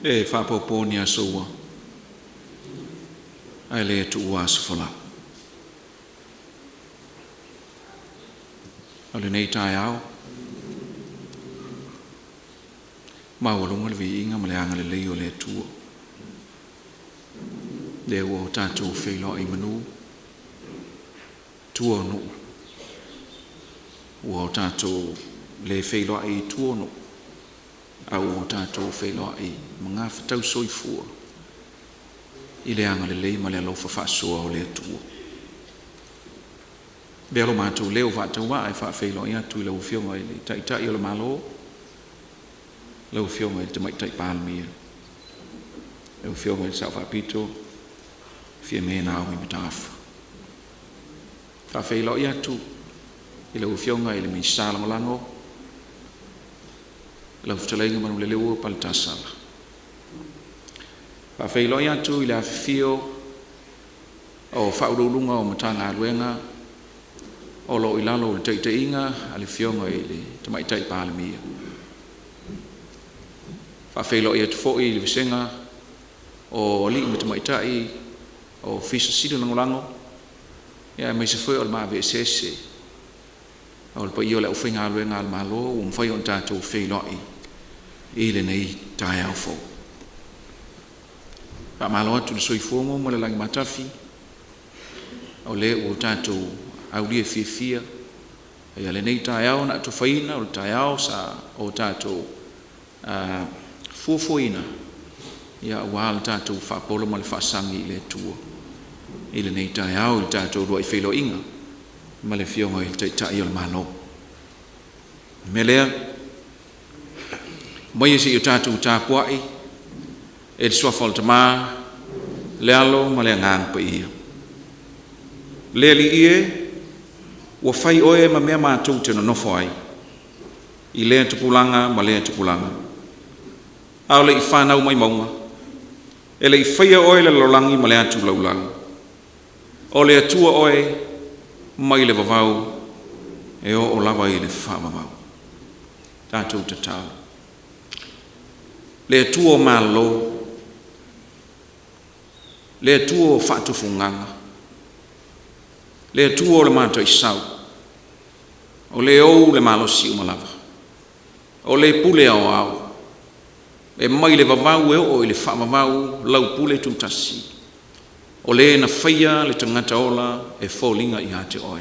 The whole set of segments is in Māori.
e whapoponi a soua. Ai le tu ua sawhala. O lenei tai au. Mawalunga le vi inga ma le anga le lei o le tua. Le ua o tātou Faigālotu manu. Tua no. Ua o tātou le Faigālotu tua no. Au o tātou Faigālotu mga whatau soifua. I le anga le lei ma le alofa whaasua o le tua. Bea lo mātou leo whātau wa ai Faigālotu atu I lau whionga I le taitai o le Mālo. Lau whionga I le tamaitai Palemia. Lau whionga I le Aukuso Fiame Naomi Mataafa. Faigālotu atu I lau whionga I le misala malango. Lau whatalenga manu le leo palitasala. Faigālotu atu I le awhio o whaurulunga o Matāgaluega. O lo I lalo le teiteinga a le whionga I le tamaitai Palemia. Faigālotu atu fo'i le visenga o li me tamaitai o fisa sido langolango. Ia mai se foi o le mawe sese. O le pa I o le au Faigāloega al Mālo o mwhai o tātou Faigālotu I lenei tai au fou. Pa Mālo atu le soifuongo mo le langi matafi. O le o tātou au lia fia. Ia lenei tai au na atu whaina o le tai au sa o tātou fuafuina. Ia ua le tātou whapolo mo le whaasangi I le tua. I lenei tai au I tātou rua I Faigālotu inga. Ma le whionga I le taitai o le Mālo. Me lea, mai isi I tātou tāpuai, e le suafa o le tamā, le alo ma le ngang pa ia. Le li ie, ua whai oe ma mea mātou te nofo ai. I lea tupulanga ma lea tupulanga. Au le I whanau mai maunga. E le I whaia oe le lolangi ma le atu laulang. O le atua oe mai le vavau e o lava I le whamavau. Tātou Tatalo. Le atua o Mālo. Le atua o whaatufunganga. Le atua o le mātou I sau. O le ou le Mālo si umalava. O le pule au au. E mai le vavau e o I le whamavau lau pule tūtasi. O le na faia le tangata ola e fōlinga I hate oe.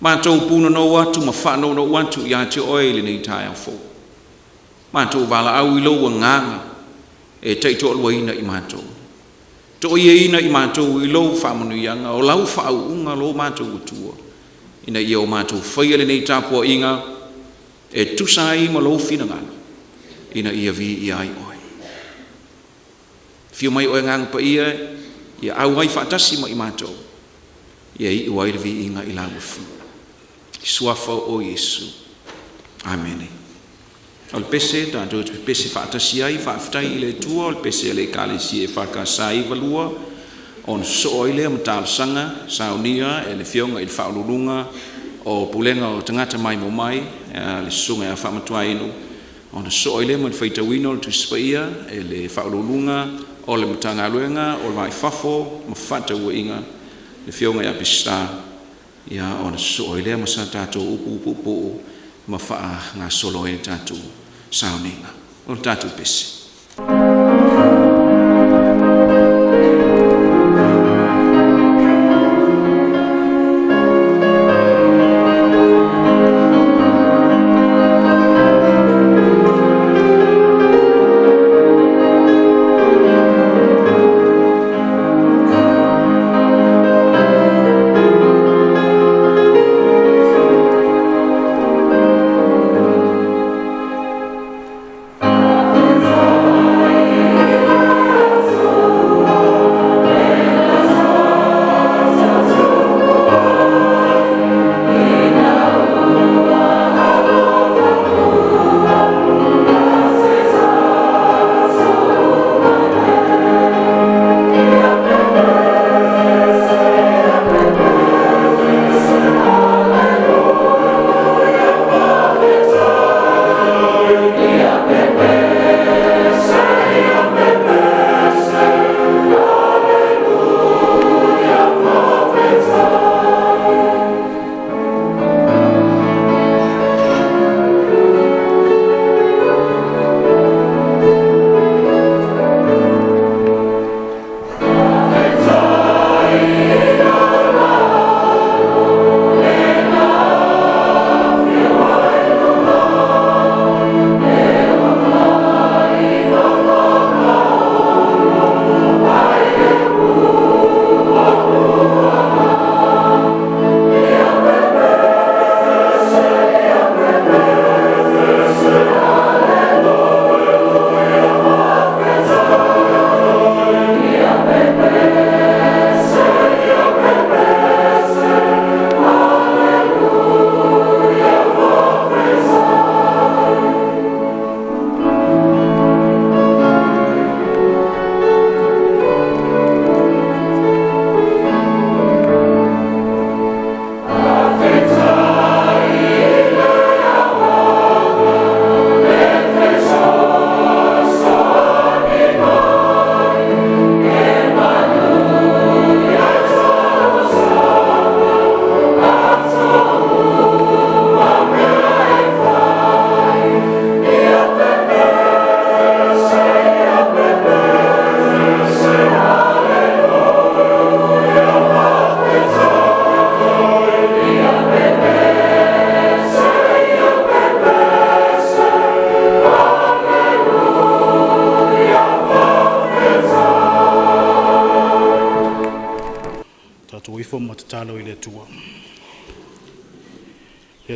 Mātou puna no watu ma whanau no watu I hate oe le nei tai au fō. Mātou wala au I loua nganga e teito alua ina I mātou. To ia ina I mātou I lou whamanu ianga o lau whau unga lo mātou utua. Ina ia o mātou whaia le nei tāpua inga e tusai ma lou whinangana. Ina ia vi I ai oe. Whio mai oe ngang pa ia au ai whaatasi ma I mātou. Ia I uai le vi inga I lau whi. I suafa o Yesu. Amen. O le pese, tātou pese whaatasi ai, whaaftai I le tua, o le pese le Palisi e whakasai valua, o na so I le matalasanga, sauniga, e le whionga I le whaolulunga, o pulenga o tangata mai mo mai, le sunga a whamatuai inu, o na so I le mo le whaitawino, le tuispaia, e le whaolulunga, o le Matāgaluega, o le mai whafo, ma whatau inga, le whionga a pista, ia o na so I le ma sa tātou upu, ma wha ngā solo e tātou sauniga. O tātou pese. Oh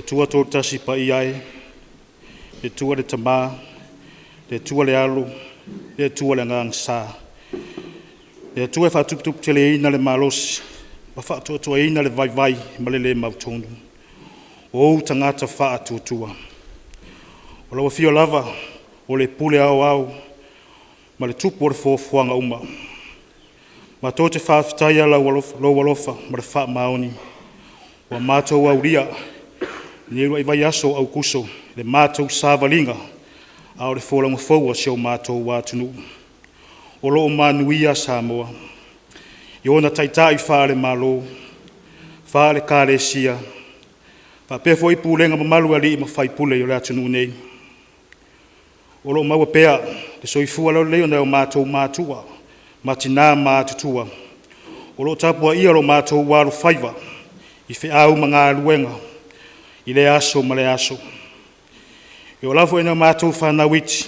tua tō tasi pa iai, le tua le tamā, le tua le alu, le tua le ngang sā. Le tua whātuputupu te le ina le malosi, ma whātua ina le vai ma le mautonu. O tangata whātua. O lawa fio lava, o le pule au, ma le tupu o le fōfuanga uma. Ma tō te whāwhitaia lo walofa, ma le wha maoni. Wa mātou au ria, ni rua I vai aso Aukuso, le mātou sāvalinga, au le fōlanga fōua sio mātou wātunu. O loo manuia Samoa. I ona taitai whāle Mālo, whāle kāresia, whāpefo I pūlenga mamalu ali I mawhai pule o le atunu nei. O loo maua pēa, le soifua lau leo nao mātou mātua, matina mātutua. O loo tapua ia lo mātou waru whaiva, I whi au mga aluenga, I le aso ma le aso. I o lafo ena mātou whanawiti,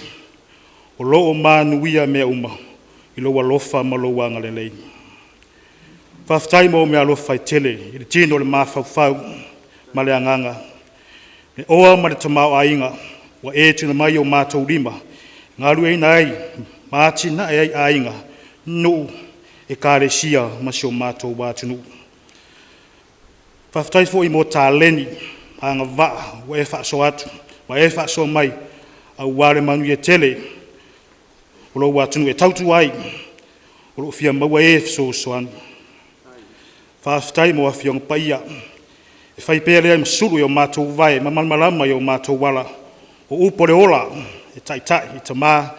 o loo manuia mea uma, I lo walofa ma lo wanga lenei. Whaftai mo mea alofa I tele, I le tino le mawhau ma le anganga. Le oa ma le tamau ainga, wa e tuna mai o mātou lima, ngaru e nai, māti na e ainga, no e kāresia ma sio mātou wātunu. Whaftai fo I mo tā leni, anga waa, wa e whaaso atu, wa e whaaso mai, au ware manu I tele, o lo wātunu e tautu ai, o lo fia maua e soani. Whaafitai mo Afioga paia, e whaipea lea masuru I o mātou vai, mamalama I o mātou wala, o upore ola, e taitai, I tamā,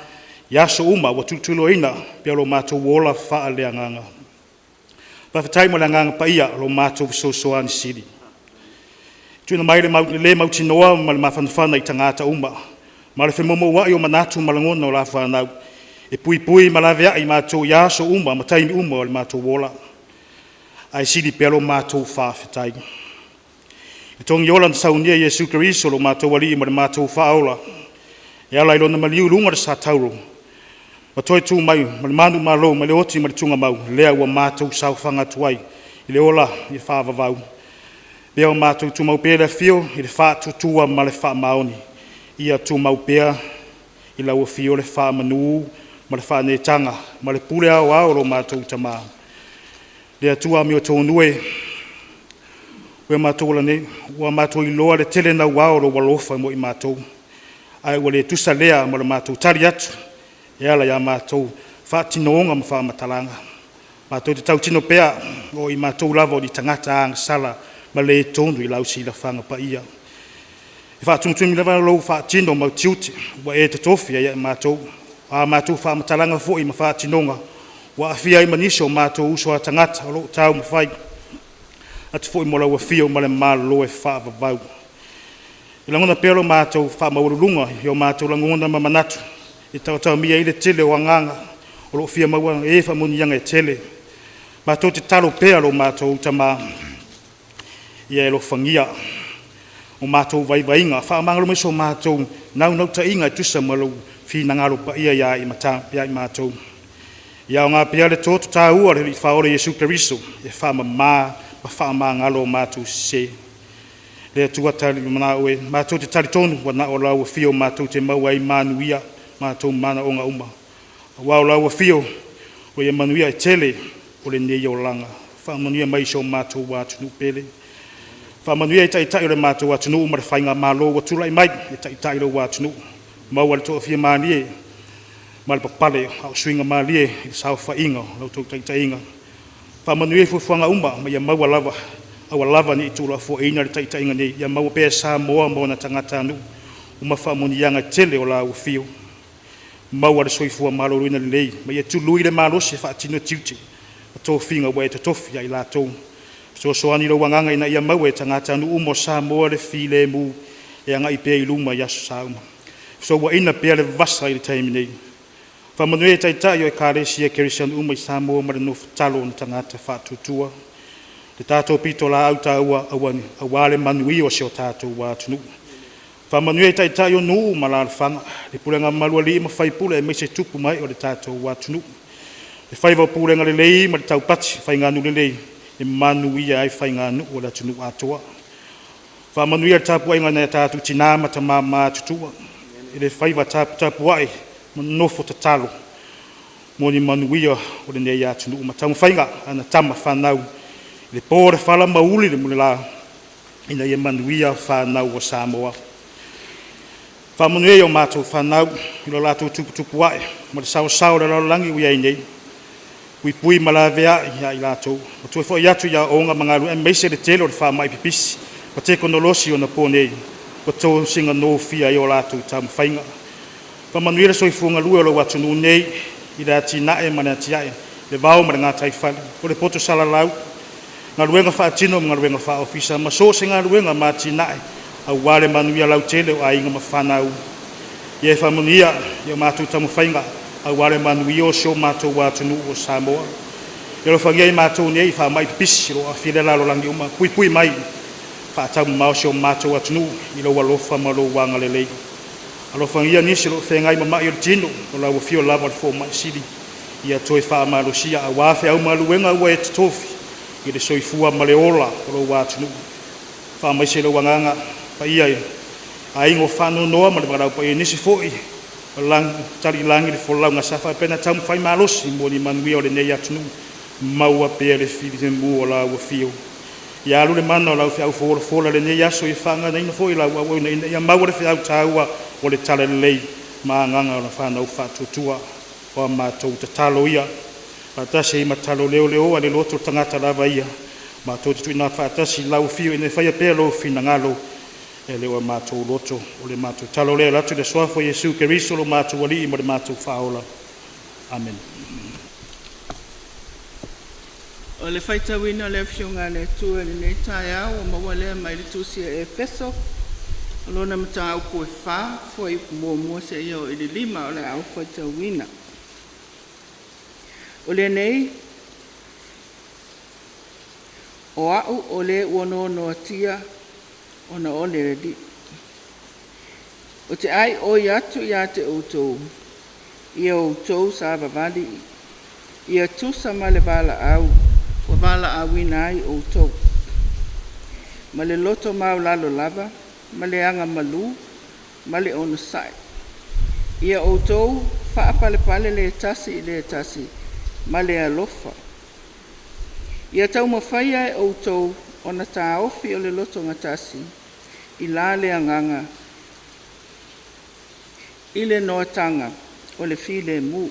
I aso uma, wa tutulo ina, pia lo mātou ola wha lea nganga. Whaafitai mo lea nganga paia, lo mātou soani siri. Tuna mai le mauti noa, ma le mawhanawhana I tangata uma, ma le whemomo wa I o manatu malangona o la whanau, e pui ma la vea I mātou I aso uma, ma taimi uma o le mātou ola. Ai siri pelo mātou whawhitai. I tongi ola na saunia Jesu Keriso lo mātou wali ma le mātou whaola. E ala ilo na maliu lunga le sātauro. Ma toi tū mai, ma le manu Mālo, ma le oti ma le tunga mau, lea ua mātou sau whangatuai, I le ola I le whaavavau. Lea o mātou tū mau pēr le fio, I le whātutua ma le wha maoni. Ia tū mau pēr, I lau fio le wha manu, ma le wha netanga, ma le pule au lo mātou tamā. Lea tua mi o tōnue, ua mātou lane, ua mātou I loa le tele na wao lo walofa mo I mātou. Ai ua le tusa lea ma le mātou tari atu, e ala ia mātou whātinoonga ma whāmatalanga. Mātou te tautino pēa o I mātou lava o di tangata anga sala ma le tōnu I lausi la whanga pa ia. E whātungtumi lava lo whātino mau tiuti, ua e te tofia ia mātou, a mātou whāmatalanga fo I ma whātinonga, wa afia I maniso mātou uso a tangata o lo tau mawhai. Atu fo I mola ua fia o male Mālo e whaavavau. I langona pēlo mātou whaamaurulunga I o mātou langona mamanatu. I tau mia I le tele o anganga o lo fia maua e whamunianga e tele. Mātou te talo pēlo mātou tamā. Ia e lo whangia. O mātou vaivainga. Whaamangalo meso mātou nau ta inga I tusa malo whinangaro pa ia I mātou. Ia o ngā pia le tōtu tā ua le I whaore Jesu Keriso, e whaama ma ngalo mātou se. Lea tua tali mana oe, mātou te tali tonu, wa na o lau fio mātou te maua I manuia, mātou mana o ngā uma. Wa o lau fio, o ia manuia e tele, o le nei o langa. Whaamanuia mai so mātou wātunu pele. Whaamanuia I taitai o le mātou wātunu, ma le whainga Mālo wa tulai mai, e taitai o wātunu. Maua le toa fia mānie, ma le papale au suinga malie I sao whainga lau tau taitainga. Whamanue fuanga uma ma ia maua lava awa lava ni I tūla fo eina le taitainga nei ia maua pēr Samoa mo na tangata anu uma whamonianga tele o la ufio. Maua le soifua Mālo ruina lenei ma ia tului le Mālo se whaatino tiuti a tō whinga wa e tatofi ai la tō. So ani lo wanganga ina ia maua e tangata anu umo Samoa le file mu e anga I pēr I luma yasu sauma. So wa ina pēr le vasa I le taimi nei. Whamanue taitai o e kāresia Kerisian uma I Samoa ma le no talo na tangata whātutua. Te tātou pito la au tāua awale manui o se o tātou wātunu. Whamanue taitai o nuu ma la whanga. Le pulenga malua li ma whaipule e meise tupu mai o le tātou wātunu. Le whaiva pulenga le lei ma le taupati whainganu le lei. E manui ai whainganu o le tunu atoa. Whamanuia tāpua inga nei tātu tina mata mā tutua. I le whaiva tāpua nofo tatalo. Moni manuia o le nei atu nuu matamu whainga ana tama whanau. I le pōre whala mauli le mule la. Ina ia manuia whanau o Samoa. Whamanuia o mātou whanau. I lo lātou tupu wae. Ma le sao le laulangi ui ai nei. Pui malavea ia i lātou. O tue fo i atu ia onga mangalu e meise le telo le wha mai pipisi. Pa te konolosi o na pōnei. Pa tō singa no fia i o lātou tamu whainga. Pa manuira soi fuanga lua lo watu nu nei. I le ati nae mana ati ae. Le vau ma le ngātai whali. O le poto salalau. Ngā luenga wha atino ngā luenga wha ofisa. Ma so se ngā luenga ma ati nae. Au wale manuia lau tele o a inga ma whanau. Ie wha manuia i o mātou tamu whainga. Au wale manuia o sio mātou watu nu o Samoa. I lo whangia i mātou nei wha mai pisi lo a while lalo langi uma. Pui mai. Wha tau mao sio mātou watu nu. I lo walofa ma lo wanga lelei. A lo whangia nisi lo whengai ma mai o tino. O lau o fio lava le fo mai siri. Ia toi wha amalo sia. A wafe au maluenga ua e titofi. I le soifua ma le ola o lo watu nu. Wha mai se lo wanganga. Pa ia e. A ingo whanu noa ma le marau pa i nisi foi. O lang tali langi le folau nga safa pena tamu whai malosi mo ni manuia o le nei atunu maua pea le fili te mu o lau o fio. Ia alu le mana o lau fiau fola le nei aso i whanga na ina fo i lau au na ina ia maua le fiau taua o le tala le lei ma nganga o na whanau whatutua o a Mātou Tatalo ia. Whatasi i matalo leo a le loto tangata lava ia. Mātou te tuina whatasi lau fio ina whaia pea lo fina ngalo. E leo mātou loto o le mātou talo lea latu le soafo Jesu Keriso lo mātou wali mo le mātou whaola. Amen. O le whaitawina le Afioga le tua le nei tai au o mawalea mai le tusia e Efeso. O lona mata au koe wha, fwai muamua se ia o ili lima o le au whaitawina. O le nei, o au o le uono no atia ona o le redi. O te ai o iatu ia te outou. Ia outou sa vavali. Ia tusa ma le vala au. O vala awina ai outou. Ma le loto mau lalo lava. Ma le anga malu. Ma le ono sai. Ia outou whaapale pale le tasi i le tasi. Ma le alofa. Ia tau mawhaia e outou ona ta ofi o le loto ngatasi. I la le anganga. I le noatanga o le file mu.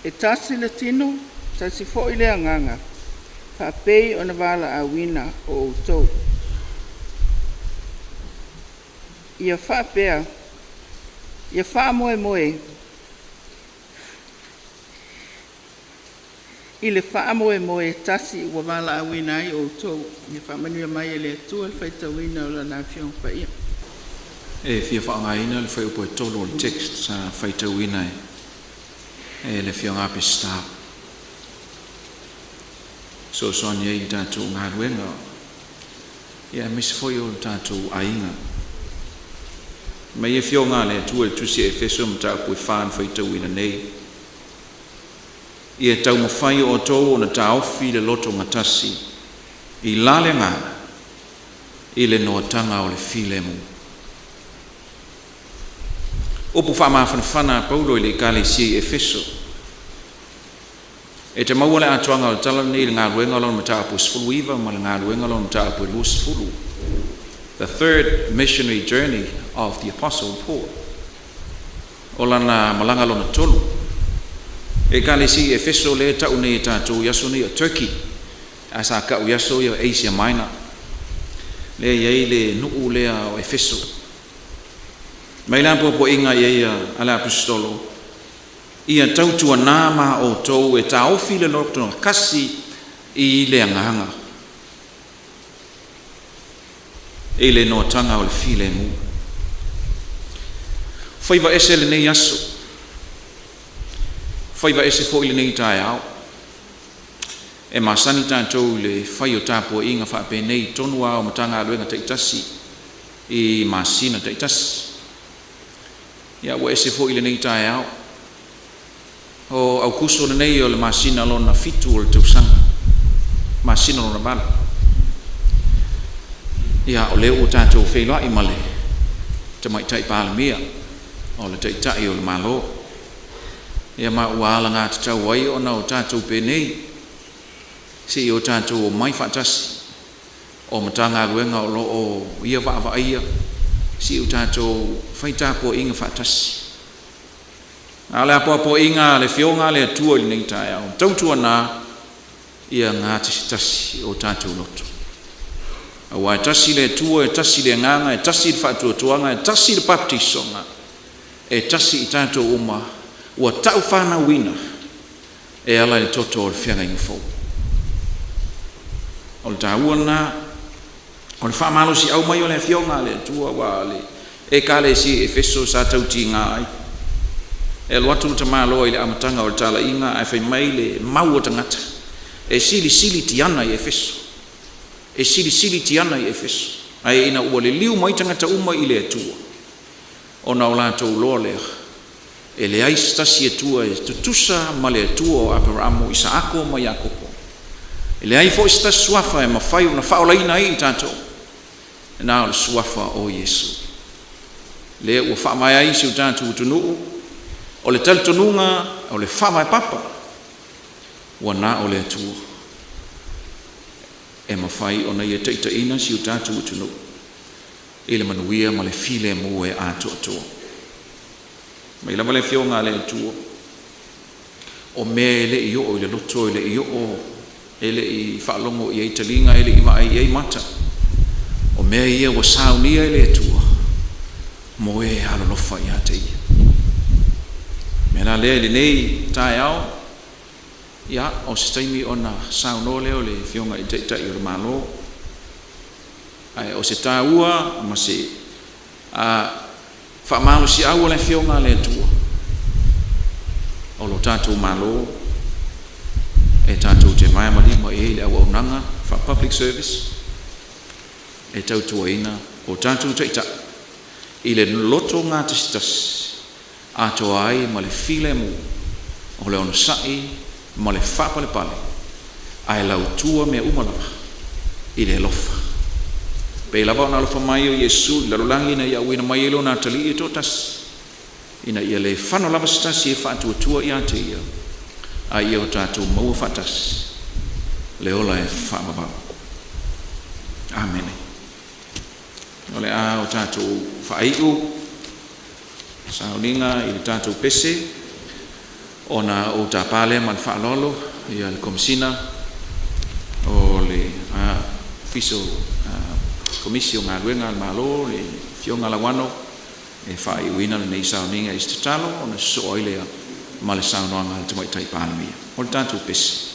E tasi le tino, tasi fo i le anganga. Pa pei o na vala awina o outou. Ia wha pea. Ia wha moe. I le wha moe tasi ua vala awina ai outou. Ia wha manuia mai e le atua le whaitawina o lana Afioga Fiame. E fia whaangaina le whai upo e tolo o le text sa whaitawina e le Afioga pe star. So soani e i tātou ngā ruenga. Ia misi foi o tātou ainga. Mai e Afioga le atua le tusi e Efeso mta pui whaan whaitawina nei. Ia tau mawhai o tau o na taofi le loto ngatasi. I lale ngā. I le noatanga o le file mu. Opu whamawhanawhana paulo i le Palisi Efeso. E te maua le atuanga o tala nei le ngā ruenga lona mataapu sfuluiva ma le ngā ruenga lona mataapu lusfulu. The third missionary journey of the Apostle Paul. O lana malanga lona tolu. E Palisi Efeso le tau nei tātou yaso nei o Turkey. Asa ka u yaso i o Asia Minor. Le iei le nuu lea o Efeso. Mai lampo po inga ia ala apostolo. Ia tautua nama o tou e taofi le noktono kasi i le anganga. E le noatanga o le file mu. Whaiva ese le nei aso. Whaiva ese fo i le nei tae au. E masani tātou le whai o tāpua inga whape nei tonua o Matāgaluega taitasi i masina taitasi. Ia ua ese fo i le nei tae au. O Aukuso le nei o le masina lona fitu o le tausanga. Masina lona bala. ia o le o tātou whailoa I male te mai tai Palemia o le tai tai o le Mālo ia ma uala ngā te tau ai o na o tātou penei si o tātou o mai whatasi o Matāgaluega o lo o ia wa ia si o tātou whaitapo inga whatasi ale apo inga le fionga le tua I nei tai au tautua nā ia ngā tasi o tātou loto Awa tasi le tua, tasi le nganga, tasi le whatuatuanga, tasi le baptisonga, tasi I tātou uma, ua tau whana wina, ala le toto o le Faigālotu Fou. O le tāua nā, o le whamalo si au mai o le fionga le tua wa le, ka le si Efeso sa tauti ngā ai. Lo atu ta Mālo I le amatanga o le tala inga, whai mai le mau o tangata, sili ti ana I Efeso. Sili ti ana I Efeso ai ina ua le liu mai tangata uma I le atua ona o lātou loa lea le ais tasi atua tutusa ma le atua o Abramo Isaako ma Iakopo le ai fo sta suafa mawhai ona whaolaina I tātou na o le suafa o Yesu le ua whamai ai si o tātou tunuu o le talitonunga o le whamai papa ua na o le atua mawhai ona ia teita ina si o tātou utunu I le manuia ma le file mo ato atua mai lama le fionga le atua o me le I o le loto le I o ele I whaalongo I talinga ele I mai I mata o me ia wa saunia le atua mo alolofa I ate ia me la le lenei tai au ia o se taimi ona sauno leo le fionga I tai o le Mālo ai o se tāua ma se whamalo si au le fionga le tua o lo tātou Mālo tātou te mai malima le au aunanga wha public service tautua ina o tātou tai I le loto ngā tistas ato ai ma le file mu o le ono sai ma le whapale pale ai lau tua mea umalava I le lofa pe lava ona lofa mai o Yesu lalulangi na ia uina mai elo na tali I totas ina ia le whano lava stasi e whātua tua I ate ia a ia o tātou maua whatas le ola e whamabau Amen o le a o tātou whaiu sauniga I le tātou pese ona o tapale man whaalolo ia le komisina o le fiso komisio Matāgaluega le Mālo le fionga lawano whai uina le nei sauniga I Tatalo ona so oilea ma le saunoanga le tamaitai Palemia o le tātou pese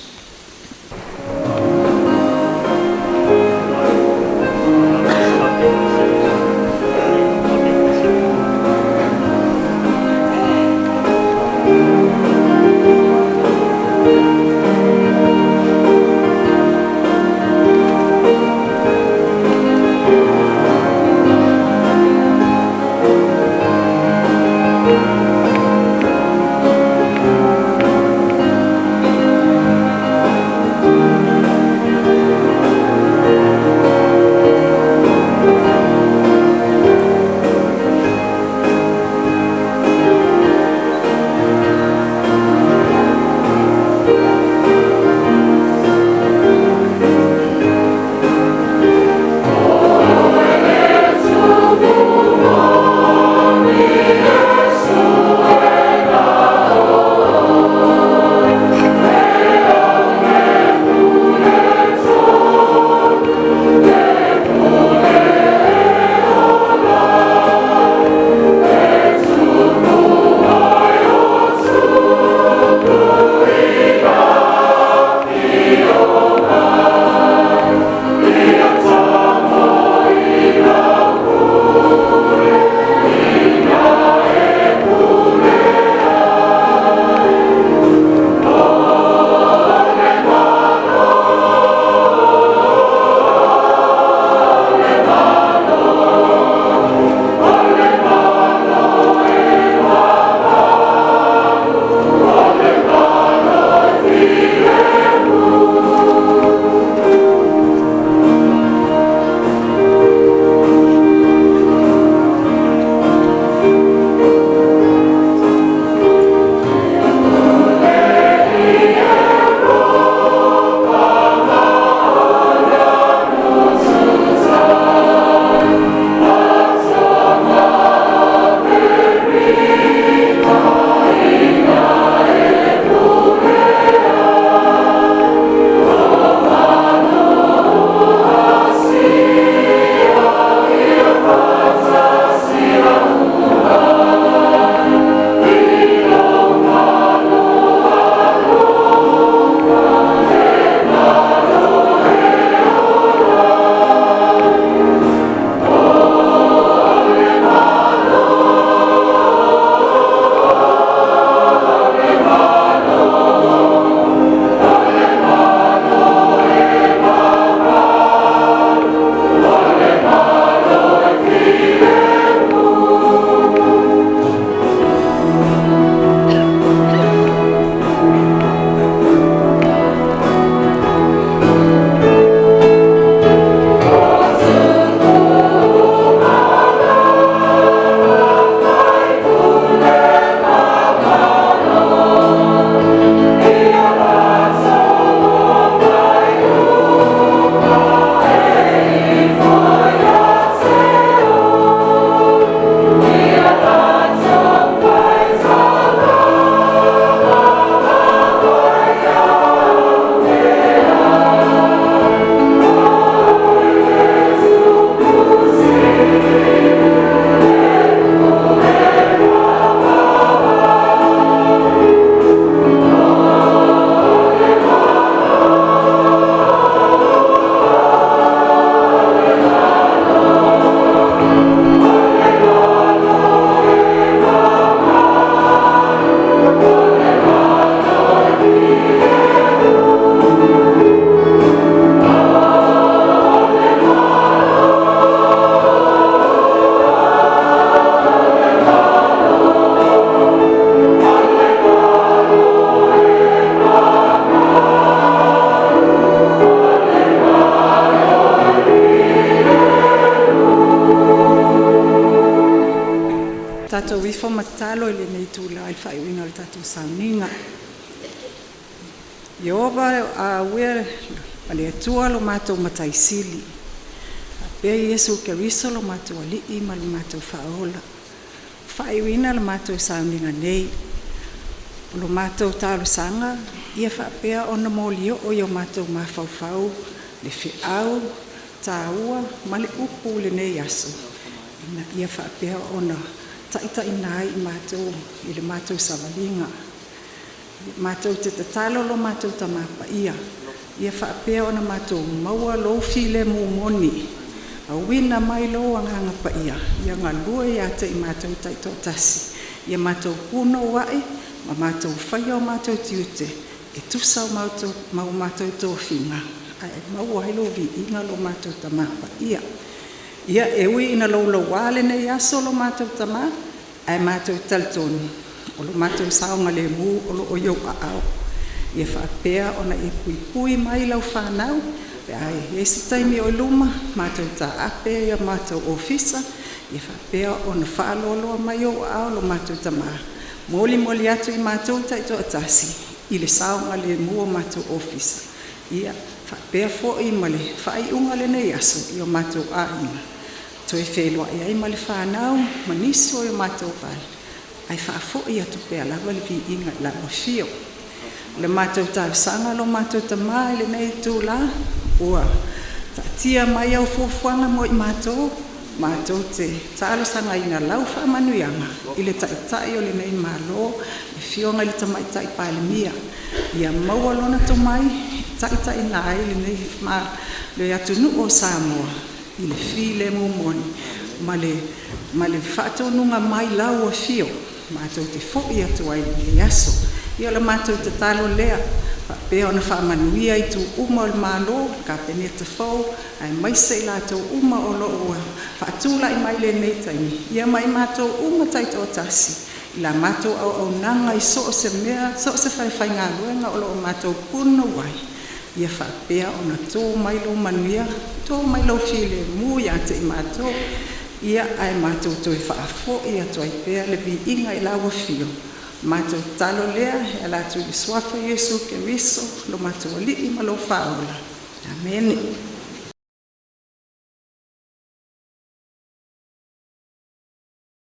Tātou wifo matalo le nei tūla i whaiwina le tātou sauniga. Iova a wea pale atua lo mātou mataisili. A pea Iesu Keriso lo mātou alii ma lo mātou whaola. Whaiwina lo mātou sauniga nei. Lo mātou tālo sanga, ia whapea ona molio o yo mātou mawhauwhau, le whiau, tāua, male upu le nei aso. Ia whapea ona taita inai i mātou, i le mātou savalinga. Mātou te tatalo lo mātou tamapa ia. Ia whapea ona mātou maua lo file mumoni. A wina mai lo anganga pa ia. Ia ngā lua ia te i mātou taito tasi. Ia mātou puno wai, ma mātou whaia o mātou tiute. E tusa o mātou tōwhinga. Ai mau hailo vi inga lo mātou tamapa ia. Ia ewi ina lo wale nei aso lo mātou tama, ai mātou taltonu. O lo mātou saonga le mu, o lo oyo a au. Ia whapea ona e pui mai lau whanau, pe ai esi taimi o luma, mātou ta ape ia mātou ofisa, ia whapea ona whaloloa mai o au lo mātou tama. Moli atu i mātou taito atasi, i le saonga le mu o mātou ofisa. Ia whapea fo i male, whai unga le nei aso i o mātou aina. Toi whelua i ai male whanau, manisi o i mātou vale. Ai whaafo i atu pea lawa le vi inga la mawhio. Le mātou tāu sanga lo mātou tamai le nei tūla, ua ta tia mai au fuafuanga mo i mātou te tālo sanga ina lau whaamanuianga, i le taitai o le nei Mālo, le fionga le tamai tai Palemia. Ia maua lona tomai, taitai nai le nei le atunu o Samoa, i le file mumoni, ma le whaatonunga mai lau o fio, mātou te fo'i atu ai le aso. Ia le mātou te talo lea, pea ona whaamanuia i tu uma o le Mālo, ka Palemia Fou, ai maise i lātou uma o loo whaatula i mai le nei taimi. Ia mai mātou uma taito o tasi, i la mātou au nanga i so o se mea, so o se Faigāloega o loo mātou puno wai. Ia whapea ona tō mai lo manuia, tō mai lo file mui a te i mātou, ia ai mātou toi whaafo i atu ai pea le vi inga i lawa fio. Mātou talo lea, e lātou i swafa Iesu Keriso, lo mātou alii ma lo whaola. Amen.